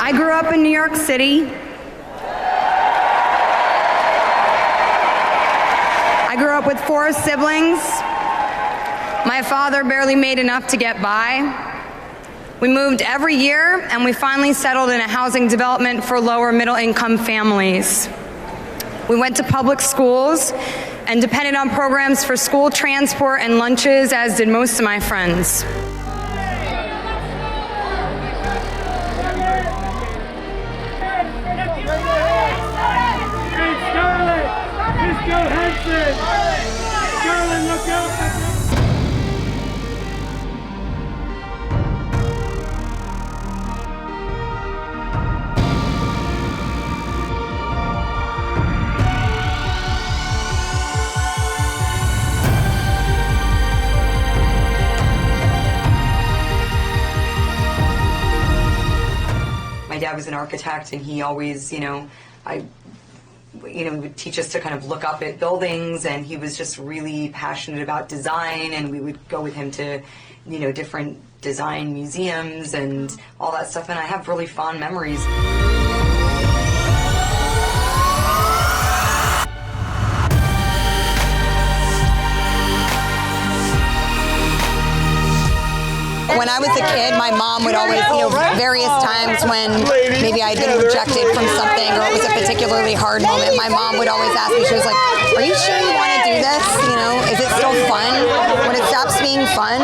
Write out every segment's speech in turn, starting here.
I grew up in New York City. I grew up with 4 siblings. My father barely made enough to get by. We moved every year, and we finally settled in a housing development for lower middle-income families. We went to public schools and depended on programs for school transport and lunches, as did most of my friends. Scarlett! Miss Johansson! Scarlett, look out! My dad was an architect, and he always, would teach us to kind of look up at buildings, and he was just really passionate about design, and we would go with him to, different design museums and all that stuff, and I have really fond memories. When I was a kid, my mom would always, various times when maybe I had been rejected from something or it was a particularly hard moment, my mom would always ask me, she was like, are you sure you want to do this? Is it still fun? When it stops being fun,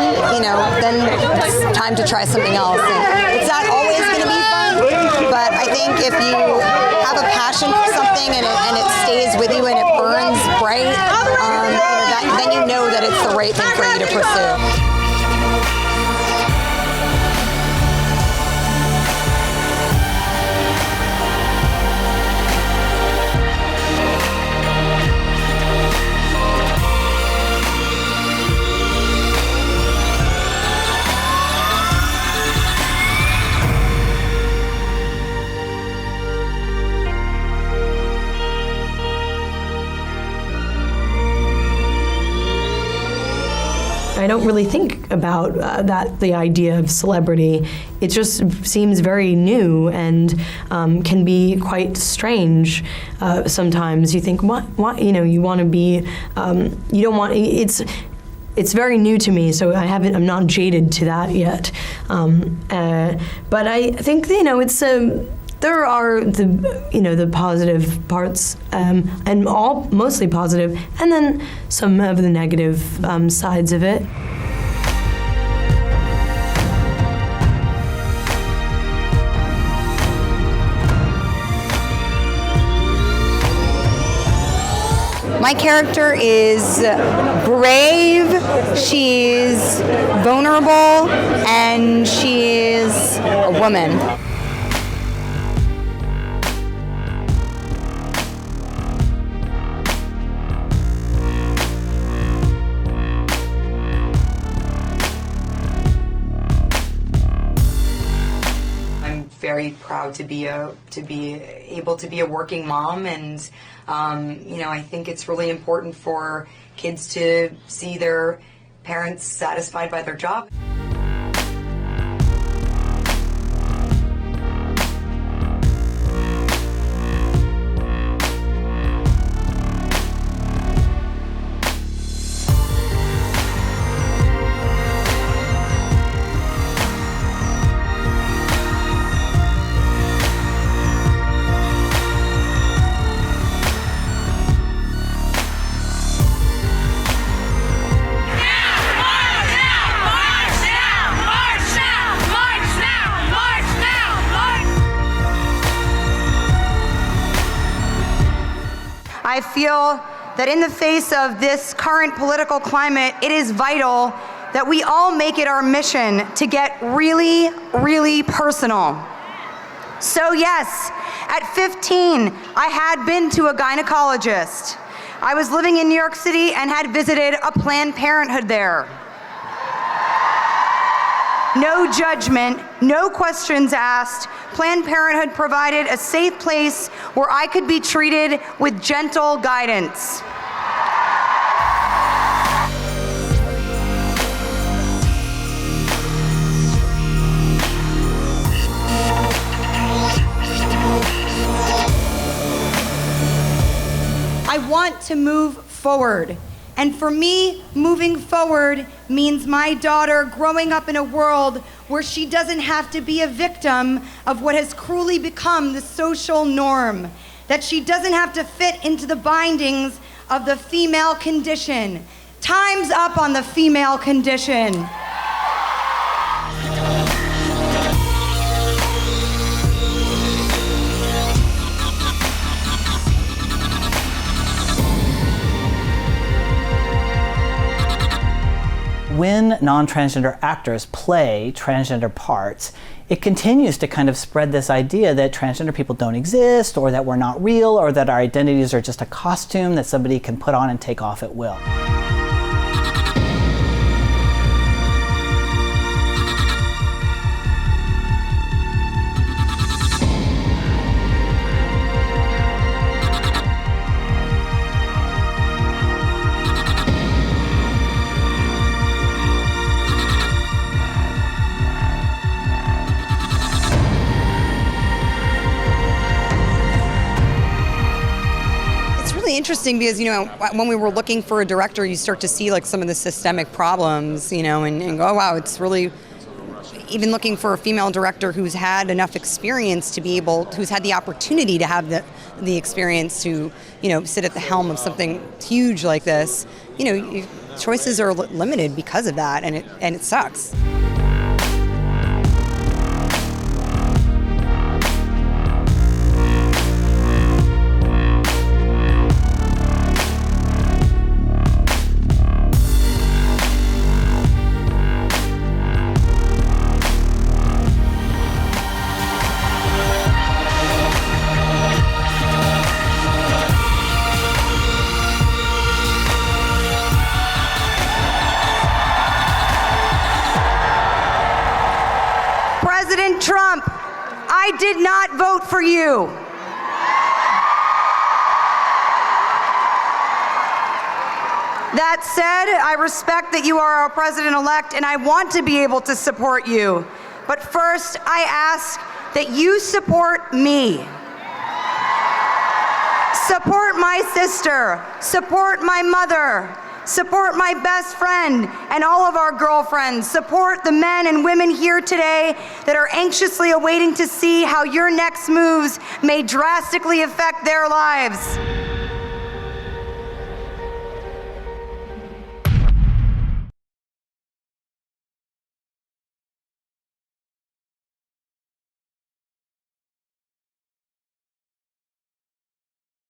then it's time to try something else. And it's not always going to be fun, but I think if you have a passion for something and it stays with you and it burns bright, then you know that it's the right thing for you to pursue. I don't really think about the idea of celebrity. It just seems very new and can be quite strange. Sometimes you think, what? You want to be, you don't want. It's very new to me, so I'm not jaded to that yet. But I think there are the positive parts, and all mostly positive, and then some of the negative sides of it. My character is brave, she's vulnerable, and she is a woman. Very proud to be able to be a working mom, and I think it's really important for kids to see their parents satisfied by their job. I feel that in the face of this current political climate, it is vital that we all make it our mission to get really, really personal. So yes, at 15, I had been to a gynecologist. I was living in New York City and had visited a Planned Parenthood there. No judgment, no questions asked. Planned Parenthood provided a safe place where I could be treated with gentle guidance. want to move forward. And for me, moving forward means my daughter growing up in a world where she doesn't have to be a victim of what has cruelly become the social norm, that she doesn't have to fit into the bindings of the female condition. Time's up on the female condition. When non-transgender actors play transgender parts, it continues to kind of spread this idea that transgender people don't exist, or that we're not real, or that our identities are just a costume that somebody can put on and take off at will. Interesting because, you know, when we were looking for a director, you start to see like some of the systemic problems, you know, and go, oh, wow, it's really, even looking for a female director who's had enough experience to be able, who's had the opportunity to have the experience to, you know, sit at the helm of something huge like this, you know, choices are limited because of that, and it sucks. President Trump, I did not vote for you. That said, I respect that you are our president-elect, and I want to be able to support you. But first, I ask that you support me. Support my sister, support my mother, support my best friend and all of our girlfriends. Support the men and women here today that are anxiously awaiting to see how your next moves may drastically affect their lives.